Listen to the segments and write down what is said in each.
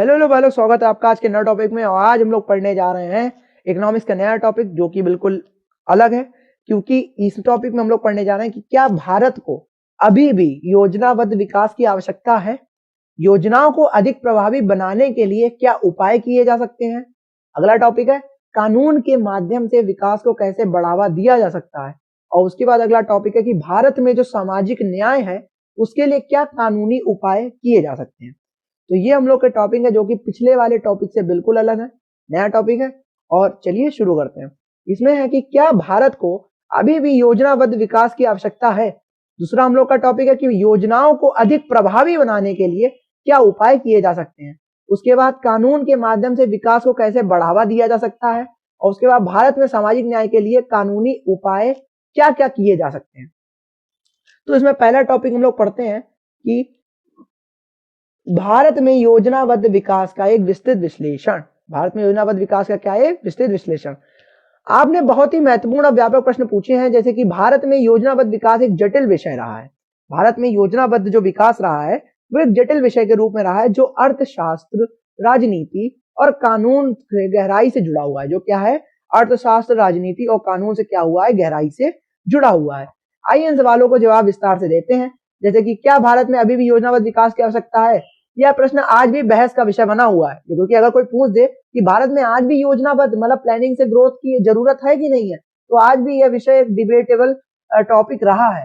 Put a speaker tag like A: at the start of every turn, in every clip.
A: Hello hello भाई लोग, स्वागत है आपका आज के नए टॉपिक में। और आज हम लोग पढ़ने जा रहे हैं इकोनॉमिक्स का नया टॉपिक जो कि बिल्कुल अलग है, क्योंकि इस टॉपिक में हम लोग पढ़ने जा रहे हैं कि क्या भारत को अभी भी योजनाबद्ध विकास की आवश्यकता है। योजनाओं को अधिक प्रभावी बनाने के लिए क्या उपाय किए जा सकते हैं। अगला टॉपिक है कानून के माध्यम से विकास को कैसे बढ़ावा दिया जा सकता है। और उसके बाद अगला टॉपिक है कि भारत में जो सामाजिक न्याय है उसके लिए क्या कानूनी उपाय किए जा सकते हैं। तो ये हम लोग के टॉपिक है जो कि पिछले वाले टॉपिक से बिल्कुल अलग है, नया टॉपिक है। और चलिए शुरू करते हैं। इसमें है कि क्या भारत को अभी भी योजनाबद्ध विकास की आवश्यकता है। दूसरा हम लोग का टॉपिक है कि योजनाओं को अधिक प्रभावी बनाने के लिए क्या उपाय किए जा सकते हैं। उसके बाद कानून के माध्यम से विकास को कैसे बढ़ावा दिया जा सकता है। और उसके बाद भारत में सामाजिक न्याय के लिए कानूनी उपाय क्या क्या किए जा सकते हैं। तो इसमें पहला टॉपिक हम लोग पढ़ते हैं कि भारत में योजनाबद्ध विकास का एक विस्तृत विश्लेषण। भारत में योजनाबद्ध विकास का क्या है, विस्तृत विश्लेषण। आपने बहुत ही महत्वपूर्ण और व्यापक प्रश्न पूछे हैं, जैसे कि भारत में योजनाबद्ध विकास एक जटिल विषय रहा है। भारत में योजनाबद्ध जो विकास रहा है वो एक जटिल विषय के रूप में रहा है, जो अर्थशास्त्र, राजनीति और कानून से गहराई से जुड़ा हुआ है। जो क्या है, अर्थशास्त्र, राजनीति और कानून से क्या हुआ है, गहराई से जुड़ा हुआ है। आइए इन सवालों को जवाब विस्तार से देते हैं। जैसे कि क्या भारत में अभी भी योजनाबद्ध विकास की आवश्यकता है। यह प्रश्न आज भी बहस का विषय बना हुआ है, क्योंकि अगर कोई पूछ दे कि भारत में आज भी योजनाबद्ध मतलब प्लानिंग से ग्रोथ की जरूरत है कि नहीं है, तो आज भी यह विषय एक डिबेटेबल टॉपिक रहा है।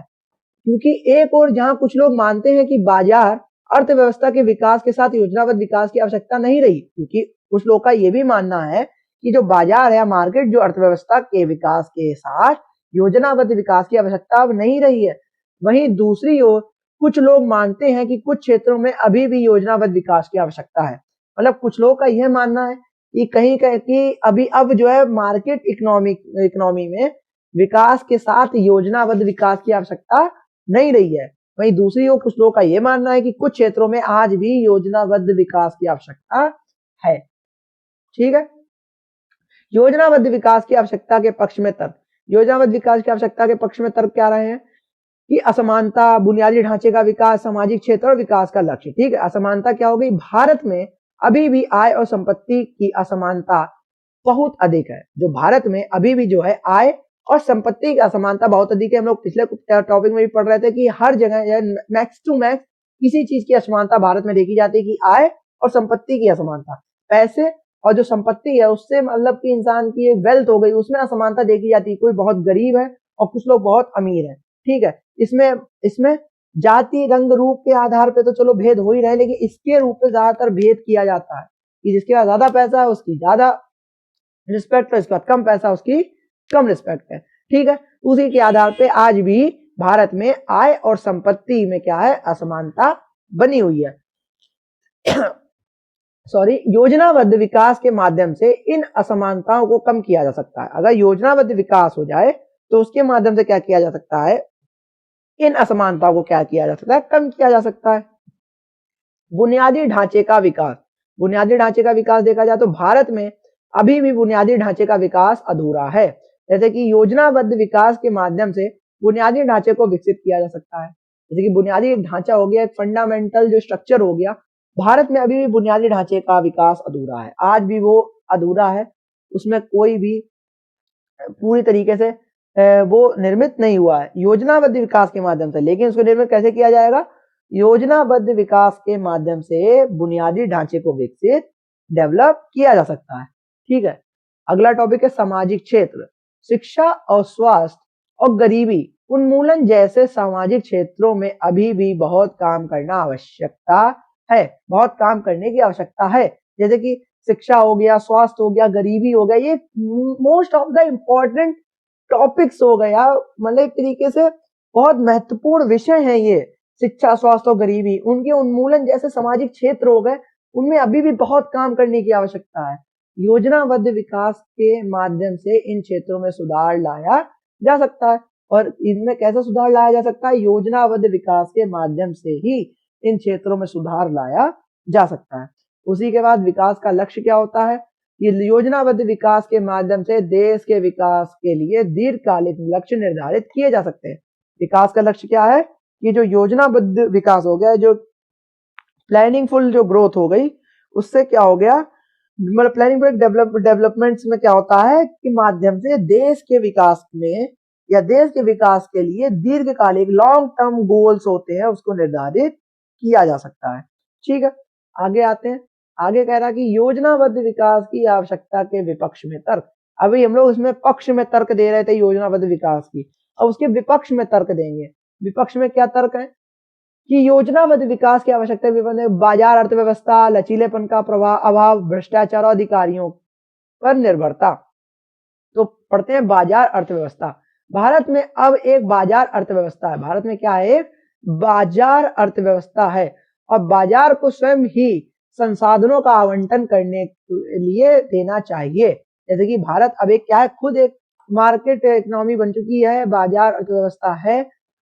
A: क्योंकि एक और जहां कुछ लोग मानते हैं कि बाजार अर्थव्यवस्था के विकास के साथ योजनाबद्ध विकास की आवश्यकता नहीं रही, क्योंकि कुछ लोग का यह भी मानना है कि जो बाजार है, मार्केट, जो अर्थव्यवस्था के विकास के साथ योजनाबद्ध विकास की आवश्यकता अब नहीं रही है। वहीं दूसरी ओर कुछ लोग मानते हैं कि कुछ क्षेत्रों में अभी भी योजनाबद्ध विकास की आवश्यकता है। मतलब कुछ लोग का यह मानना है कि कहीं कि अभी अब जो है मार्केट इकोनॉमी में विकास के साथ योजनाबद्ध विकास की आवश्यकता नहीं रही है। वहीं दूसरी ओर कुछ लोगों का यह मानना है कि कुछ क्षेत्रों में आज भी योजनाबद्ध विकास की आवश्यकता है। ठीक है, योजनाबद्ध विकास की आवश्यकता के पक्ष में तर्क। योजनाबद्ध विकास की आवश्यकता के पक्ष में तर्क क्या रहे हैं कि असमानता, बुनियादी ढांचे का विकास, सामाजिक क्षेत्र और विकास का लक्ष्य। ठीक है, असमानता क्या हो गई, भारत में अभी भी आय और संपत्ति की असमानता बहुत अधिक है। जो भारत में अभी भी जो है आय और संपत्ति की असमानता बहुत अधिक है। हम लोग पिछले टॉपिक में भी पढ़ रहे थे कि हर जगह मैक्स टू मैक्स किसी चीज की असमानता भारत में देखी जाती है, कि आय और संपत्ति की असमानता, पैसे और जो संपत्ति है उससे मतलब कि इंसान की वेल्थ हो गई, उसमें असमानता देखी जाती है। कोई बहुत गरीब है और कुछ लोग बहुत अमीर है। ठीक है, इसमें जाति, रंग, रूप के आधार पे तो चलो भेद हो ही रहे, लेकिन इसके रूप में ज्यादातर भेद किया जाता है कि जिसके पास ज्यादा पैसा है उसकी ज्यादा रिस्पेक्ट है, इसके बाद कम पैसा उसकी कम रिस्पेक्ट है। ठीक है, उसी के आधार पे आज भी भारत में आय और संपत्ति में क्या है, असमानता बनी हुई है। सॉरी, योजनाबद्ध विकास के माध्यम से इन असमानताओं को कम किया जा सकता है। अगर योजनाबद्ध विकास हो जाए तो उसके माध्यम से क्या किया जा सकता है, इन असमानताओं को क्या किया जा सकता है, कम किया जा सकता है। बुनियादी ढांचे का विकास। बुनियादी ढांचे का विकास देखा जाए तो भारत में अभी भी बुनियादी ढांचे का विकास अधूरा है। जैसे कि योजनाबद्ध विकास के माध्यम से बुनियादी ढांचे को विकसित किया जा सकता है। जैसे कि बुनियादी ढांचा हो गया, एक फंडामेंटल जो स्ट्रक्चर हो गया। भारत में अभी भी बुनियादी ढांचे का विकास अधूरा है, आज भी वो अधूरा है, उसमें कोई भी पूरी तरीके से वो निर्मित नहीं हुआ है योजनाबद्ध विकास के माध्यम से। लेकिन उसको निर्मित कैसे किया जाएगा, योजनाबद्ध विकास के माध्यम से बुनियादी ढांचे को विकसित, डेवलप किया जा सकता है। ठीक है, अगला टॉपिक है सामाजिक क्षेत्र। शिक्षा और स्वास्थ्य और गरीबी उन्मूलन जैसे सामाजिक क्षेत्रों में अभी भी बहुत काम करना आवश्यकता है, बहुत काम करने की आवश्यकता है। जैसे कि शिक्षा हो गया, स्वास्थ्य हो गया, गरीबी हो गया, ये most of the important topics हो गया। मतलब एक तरीके से बहुत महत्वपूर्ण विषय है ये। शिक्षा, स्वास्थ्य और गरीबी, उनके उन्मूलन जैसे सामाजिक क्षेत्र हो गए, उनमें अभी भी बहुत काम करने की आवश्यकता है। योजनाबद्ध विकास के माध्यम से इन क्षेत्रों में सुधार लाया जा सकता है। और इनमें कैसे सुधार लाया जा सकता है, योजनाबद्ध विकास के माध्यम से ही इन क्षेत्रों में सुधार लाया जा सकता है। उसी के बाद विकास का लक्ष्य क्या होता है, ये योजनाबद्ध विकास के माध्यम से देश के विकास के लिए दीर्घकालिक लक्ष्य निर्धारित किए जा सकते हैं। विकास का लक्ष्य क्या है कि जो योजनाबद्ध विकास हो गया, जो प्लानिंगफुल जो ग्रोथ हो गई, उससे क्या हो गया, मतलब प्लानिंग प्रोजेक्ट डेवलपमेंट्स में क्या होता है कि माध्यम से देश के विकास में या देश के विकास के लिए दीर्घकालिक लॉन्ग टर्म गोल्स होते हैं, उसको निर्धारित किया जा सकता है। ठीक है, आगे आते हैं। आगे कह रहा है कि योजनाबद्ध विकास की आवश्यकता के विपक्ष में तर्क। अभी हम लोग उसमें पक्ष में तर्क दे रहे थे योजनाबद्ध विकास की, अब उसके विपक्ष में तर्क देंगे। विपक्ष में क्या तर्क है कि योजनाबद्ध विकास की आवश्यकता बाजार अर्थव्यवस्था, लचीलेपन का अभाव, भ्रष्टाचार और अधिकारियों पर निर्भरता। तो पढ़ते हैं बाजार अर्थव्यवस्था। भारत में अब एक बाजार अर्थव्यवस्था है। भारत में क्या है, बाजार अर्थव्यवस्था है और बाजार को स्वयं ही संसाधनों का आवंटन करने के लिए देना चाहिए। जैसे कि भारत अब एक क्या है, खुद एक मार्केट इकोनॉमी बन चुकी है, बाजार अर्थव्यवस्था है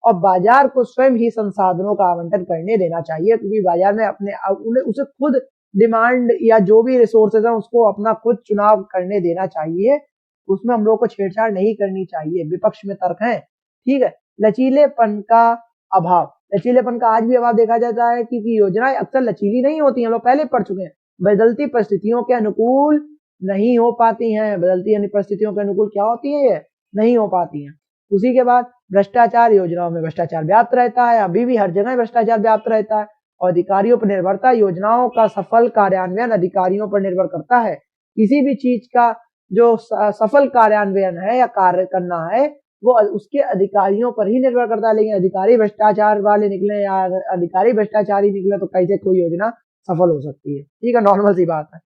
A: और बाजार को स्वयं ही संसाधनों का आवंटन करने देना चाहिए, क्योंकि बाजार में अपने उसे खुद डिमांड या जो भी रिसोर्सेज है उसको अपना खुद चुनाव करने देना चाहिए, उसमें हम लोग को छेड़छाड़ नहीं करनी चाहिए। विपक्ष में तर्क है। ठीक है, लचीलेपन का अभाव। लचीलेपन का आज भी अभाव देखा जाता है क्योंकि योजनाएं अक्सर लचीली नहीं होती हैं, हम लोग पहले पढ़ चुके हैं, बदलती परिस्थितियों के अनुकूल नहीं हो पाती हैं। बदलती परिस्थितियों के अनुकूल क्या होती है, ये नहीं हो पाती हैं। उसी के बाद भ्रष्टाचार, योजनाओं में भ्रष्टाचार व्याप्त रहता है, अभी भी हर जगह भ्रष्टाचार व्याप्त रहता है। और अधिकारियों पर निर्भरता, योजनाओं का सफल कार्यान्वयन अधिकारियों पर निर्भर करता है। किसी भी चीज का जो सफल कार्यान्वयन है या कार्य करना है वो उसके अधिकारियों पर ही निर्भर करता है। लेकिन अधिकारी भ्रष्टाचार वाले निकले या अधिकारी भ्रष्टाचारी निकले तो कैसे कोई योजना सफल हो सकती है। ठीक है, नॉर्मल सी बात है।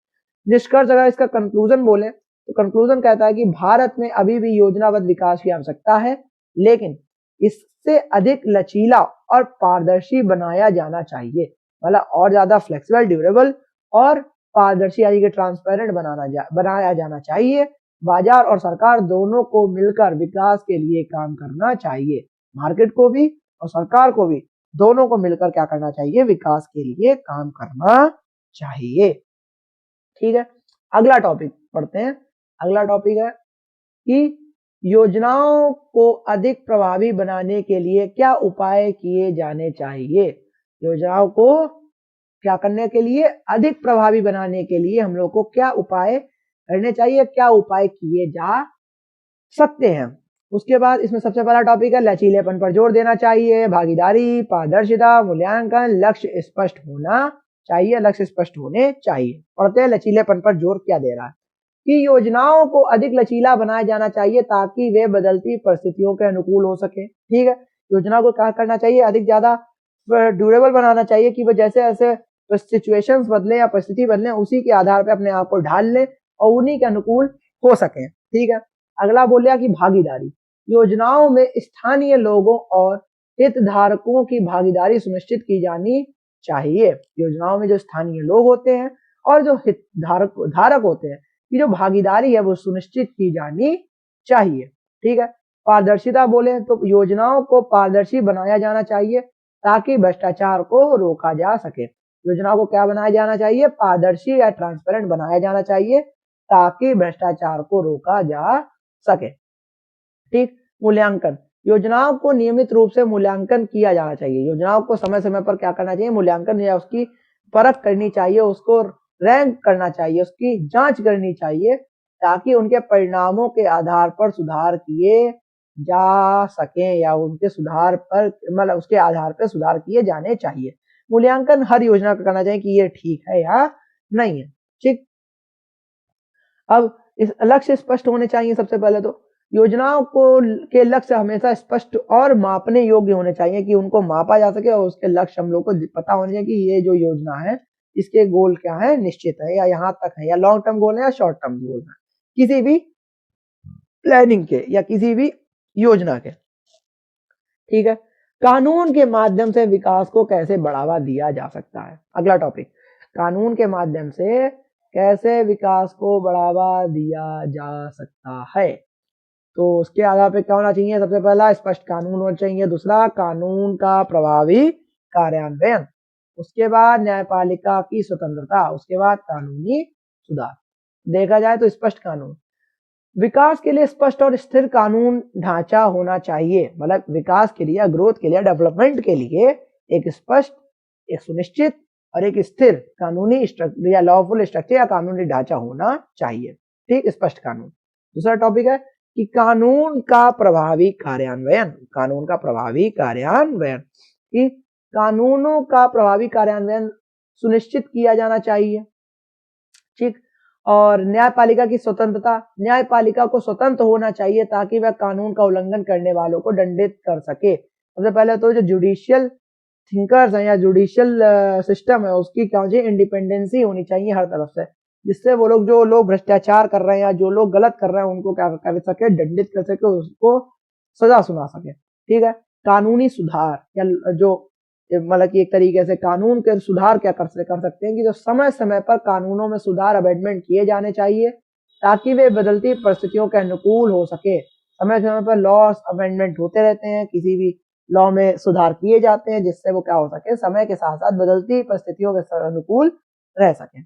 A: निष्कर्ष अगर इसका कंक्लूजन बोले तो कंक्लूजन कहता है कि भारत में अभी भी योजनाबद्ध विकास की आवश्यकता है, लेकिन इससे अधिक लचीला और पारदर्शी बनाया जाना चाहिए। मतलब और ज्यादा फ्लेक्सिबल, ड्यूरेबल और पारदर्शी यानी कि ट्रांसपेरेंट बनाया जाना चाहिए। बाजार और सरकार दोनों को मिलकर विकास के लिए काम करना चाहिए। मार्केट को भी और सरकार को भी दोनों को मिलकर क्या करना चाहिए, विकास के लिए काम करना चाहिए। ठीक है, अगला टॉपिक पढ़ते हैं। अगला टॉपिक है कि योजनाओं को अधिक प्रभावी बनाने के लिए क्या उपाय किए जाने चाहिए। योजनाओं को क्या करने के लिए, अधिक प्रभावी बनाने के लिए हम लोग को क्या उपाय करने चाहिए, क्या उपाय किए जा सकते हैं। उसके बाद इसमें सबसे पहला टॉपिक है लचीलेपन पर जोर देना चाहिए। भागीदारी, पारदर्शिता, मूल्यांकन, लक्ष्य स्पष्ट होना चाहिए, लक्ष्य स्पष्ट होने चाहिए। पढ़ते हैं लचीलेपन पर जोर क्या दे रहा है कि योजनाओं को अधिक लचीला बनाया जाना चाहिए ताकि वे बदलती परिस्थितियों के अनुकूल हो सके। ठीक है, योजना को क्या करना चाहिए, अधिक ज्यादा ड्यूरेबल बनाना चाहिए कि वो जैसे जैसे सिचुएशंस बदले या परिस्थिति बदले उसी के आधार पर अपने आप को ढाल ले और उन्हीं के अनुकूल हो सके। ठीक है, अगला बोलिए कि भागीदारी। योजनाओं में स्थानीय लोगों और हितधारकों की भागीदारी सुनिश्चित की जानी चाहिए। योजनाओं में जो स्थानीय लोग होते हैं और जो हितधारक होते हैं की जो भागीदारी है वो सुनिश्चित की जानी चाहिए। ठीक है, पारदर्शिता बोले तो योजनाओं को पारदर्शी बनाया जाना चाहिए ताकि भ्रष्टाचार को रोका जा सके। योजना को क्या बनाया जाना चाहिए, पारदर्शी या ट्रांसपेरेंट बनाया जाना चाहिए ताकि भ्रष्टाचार को रोका जा सके। ठीक, मूल्यांकन। योजनाओं को नियमित रूप से मूल्यांकन किया जाना चाहिए। योजनाओं को समय समय पर क्या करना चाहिए, मूल्यांकन या उसकी परख करनी चाहिए, उसको रैंक करना चाहिए, उसकी जांच करनी चाहिए ताकि उनके परिणामों के आधार पर सुधार किए जा सके या उनके सुधार पर मतलब उसके आधार पर सुधार किए जाने चाहिए। मूल्यांकन हर योजना का करना चाहिए कि ये ठीक है या नहीं है। ठीक, अब इस लक्ष्य स्पष्ट होने चाहिए। सबसे पहले तो योजनाओं को के लक्ष्य हमेशा स्पष्ट और मापने योग्य होने चाहिए कि उनको मापा जा सके और उसके लक्ष्य हम लोग को पता होने चाहिए कि ये जो योजना है इसके गोल क्या है, निश्चित है या यहाँ तक है, या लॉन्ग टर्म गोल है या शॉर्ट टर्म गोल है, किसी भी प्लानिंग के या किसी भी योजना के। ठीक है, कानून के माध्यम से विकास को कैसे बढ़ावा दिया जा सकता है। अगला टॉपिक, कानून के माध्यम से कैसे विकास को बढ़ावा दिया जा सकता है। तो उसके आधार पे क्या होना चाहिए, सबसे पहला स्पष्ट कानून होना चाहिए, दूसरा कानून का प्रभावी कार्यान्वयन, उसके बाद न्यायपालिका की स्वतंत्रता, उसके बाद कानूनी सुधार। देखा जाए तो स्पष्ट कानून, विकास के लिए स्पष्ट और स्थिर कानून ढांचा होना चाहिए। मतलब विकास के लिए, ग्रोथ के लिए, डेवलपमेंट के लिए एक स्पष्ट, एक सुनिश्चित और एक स्थिर कानूनी स्ट्रक्चर या लॉफुल स्ट्रक्चर या कानूनी ढांचा होना चाहिए। ठीक, स्पष्ट कानून। दूसरा टॉपिक है कि कानून का प्रभावी कार्यान्वयन। कानून का प्रभावी कार्यान्वयन, कि कानूनों का प्रभावी कार्यान्वयन सुनिश्चित किया जाना चाहिए। ठीक, और न्यायपालिका की स्वतंत्रता, न्यायपालिका को स्वतंत्र होना चाहिए ताकि वह कानून का उल्लंघन करने वालों को दंडित कर सके। सबसे पहले तो जो जुडिशियल थिंकर्स हैं या जुडिशियल सिस्टम है उसकी क्या होनी चाहिए, इंडिपेंडेंसी होनी चाहिए हर तरफ से, जिससे वो लोग, जो लोग भ्रष्टाचार कर रहे हैं या जो लोग गलत कर रहे हैं उनको क्या कर सके, दंडित कर सके, उसको सजा सुना सके। ठीक है, कानूनी सुधार या जो मतलब कि एक तरीके से कानून के सुधार क्या कर सकते हैं कि जो समय समय पर कानूनों में सुधार अमेंडमेंट किए जाने चाहिए ताकि वे बदलती परिस्थितियों के अनुकूल हो सके। समय समय पर लॉस अमेंडमेंट होते रहते हैं, किसी भी लॉ में सुधार किए जाते हैं जिससे वो क्या हो सके, समय के साथ साथ बदलती परिस्थितियों के अनुकूल रह सके।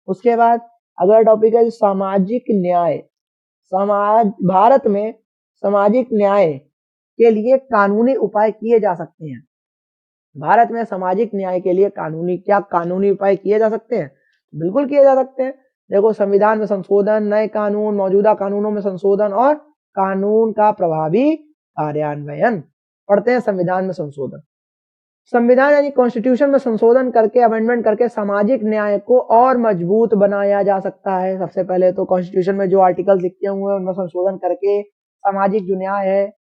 A: उसके बाद अगला टॉपिक है सामाजिक न्याय। भारत में सामाजिक न्याय के लिए कानूनी उपाय किए जा सकते हैं। भारत में सामाजिक न्याय के लिए कानूनी उपाय किए जा सकते हैं? बिल्कुल किए जा सकते हैं। देखो, संविधान में संशोधन, नए कानून, मौजूदा कानूनों में संशोधन और कानून का प्रभावी कार्यान्वयन। पढ़ते हैं संविधान में संशोधन। संविधान यानी कॉन्स्टिट्यूशन में संशोधन करके, अमेंडमेंट करके सामाजिक न्याय को और मजबूत बनाया जा सकता है। सबसे पहले तो कॉन्स्टिट्यूशन में जो आर्टिकल लिखे हुए हैं उनमें संशोधन करके सामाजिक जो न्याय है,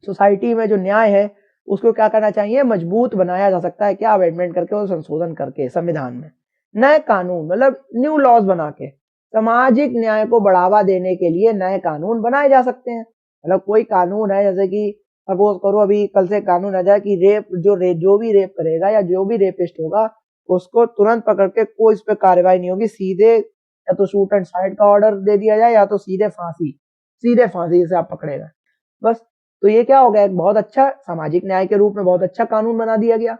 A: सोसाइटी में जो न्याय है उसको क्या करना चाहिए, मजबूत बनाया जा सकता है। क्या, अमेंडमेंट करके और संशोधन करके संविधान में नए कानून, मतलब न्यू लॉज बना के सामाजिक न्याय को बढ़ावा देने के लिए नए कानून बनाए जा सकते हैं। मतलब कोई कानून है, जैसे कि सपोज करो अभी कल से कानून आ जाए कि जो भी रेप करेगा या जो भी रेपिस्ट होगा उसको तुरंत पकड़ के कोई इस पे कार्रवाई नहीं होगी, सीधे या तो शूट एंड साइड का ऑर्डर दे दिया जाए या तो सीधे फांसी से आप पकड़ेगा बस। तो ये क्या हो गया, एक बहुत अच्छा सामाजिक न्याय के रूप में बहुत अच्छा कानून बना दिया गया।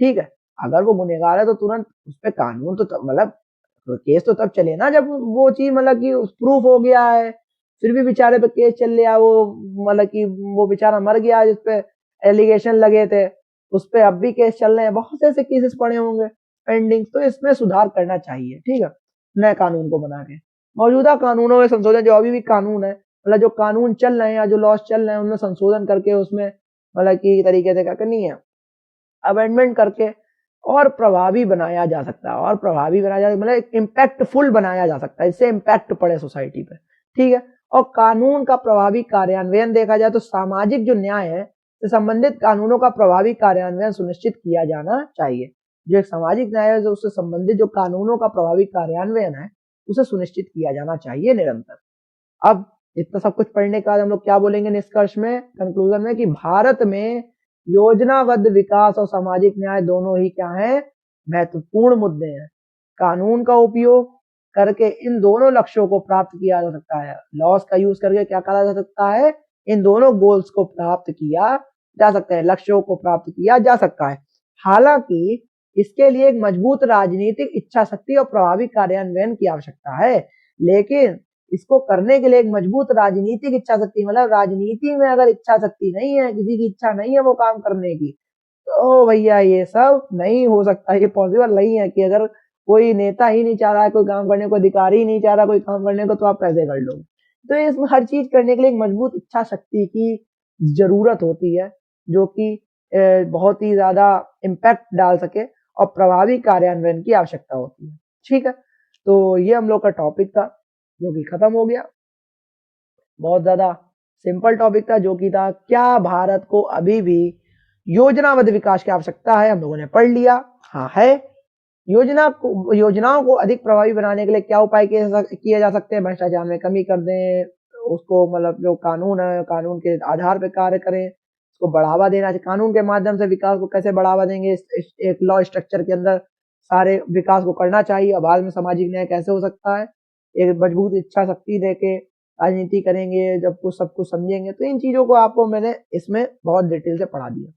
A: ठीक है, अगर वो गुनहगार है तो तुरंत उस पर कानून तो मतलब केस तो तब चले ना जब वो चीज मतलब कि प्रूफ हो गया है। फिर भी बेचारे पे केस चल रहा, वो मतलब कि वो बेचारा मर गया जिसपे एलिगेशन लगे थे, उस पर अब भी केस चल रहे हैं, बहुत से ऐसे केसेस पड़े होंगे पेंडिंग। तो इसमें सुधार करना चाहिए। ठीक है, नए कानून को बना के मौजूदा कानूनों में संशोधन, जो अभी भी कानून है, मतलब जो कानून चल रहे हैं या जो लॉज चल रहे हैं उनमें संशोधन करके उसमें मतलब कि तरीके से क्या करनी है, अमेंडमेंट करके और प्रभावी बनाया जा सकता है। और प्रभावी बनाया जा, मतलब इम्पैक्टफुल बनाया जा सकता है, इससे इम्पैक्ट पड़े सोसाइटी पे। ठीक है, और कानून का प्रभावी कार्यान्वयन देखा जाए तो सामाजिक जो न्याय है से संबंधित कानूनों का प्रभावी कार्यान्वयन सुनिश्चित किया जाना चाहिए। जो एक सामाजिक न्याय है, जो उससे संबंधित जो कानूनों का प्रभावी कार्यान्वयन है उसे सुनिश्चित किया जाना चाहिए निरंतर। अब इतना सब कुछ पढ़ने के बाद हम लोग क्या बोलेंगे निष्कर्ष में, कंक्लूजन में, कि भारत में योजनाबद्ध विकास और सामाजिक न्याय दोनों ही क्या हैं, महत्वपूर्ण मुद्दे हैं। कानून का उपयोग करके इन दोनों लक्ष्यों को प्राप्त किया जा सकता है। लॉस का यूज करके क्या करा जा सकता है, इन दोनों गोल्स को प्राप्त किया जा सकता है, लक्ष्यों को प्राप्त किया जा सकता है। हालांकि इसके लिए एक मजबूत राजनीतिक इच्छा शक्ति और प्रभावी कार्यान्वयन की आवश्यकता है। लेकिन इसको करने के लिए एक मजबूत राजनीतिक इच्छा शक्ति, मतलब राजनीति में अगर इच्छा शक्ति नहीं है, किसी की इच्छा नहीं है वो काम करने की, तो भैया ये सब नहीं हो सकता। ये पॉसिबल नहीं है कि अगर कोई नेता ही नहीं चाह रहा है कोई काम करने को, अधिकारी ही नहीं चाह रहा कोई काम करने को, तो आप कैसे कर लोगे। तो इसमें हर चीज करने के लिए एक मजबूत इच्छा शक्ति की जरूरत होती है, जो कि बहुत ही ज्यादा इम्पैक्ट डाल सके और प्रभावी कार्यान्वयन की आवश्यकता होती है। ठीक है, तो ये हम लोग का टॉपिक था जो कि खत्म हो गया। बहुत ज्यादा सिंपल टॉपिक था, जो कि था क्या भारत को अभी भी योजनाबद्ध विकास की आवश्यकता है, हम लोगों ने पढ़ लिया। हाँ है। योजनाओं को अधिक प्रभावी बनाने के लिए क्या उपाय किए जा सकते हैं, भ्रष्टाचार में कमी कर दें, उसको मतलब जो कानून है कानून के आधार पर कार्य करें, उसको बढ़ावा देना चाहिए। कानून के माध्यम से विकास को कैसे बढ़ावा देंगे, एक लॉ स्ट्रक्चर के अंदर सारे विकास को करना चाहिए। बाद में सामाजिक न्याय कैसे हो सकता है, एक मजबूत इच्छा शक्ति देके राजनीति करेंगे, जब कुछ सब कुछ समझेंगे। तो इन चीजों को आपको मैंने इसमें बहुत डिटेल से पढ़ा दिया।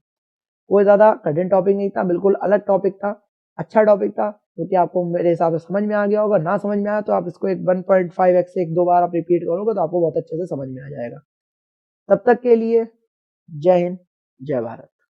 A: कोई ज्यादा कठिन टॉपिक नहीं था, बिल्कुल अलग टॉपिक था, अच्छा टॉपिक था, क्योंकि आपको मेरे हिसाब से समझ में आ गया होगा। ना समझ में आया तो आप इसको एक 1.5x से 1-2 बार आप रिपीट करोगे तो आपको बहुत अच्छे से समझ में आ जाएगा। तब तक के लिए जय हिंद, जय भारत।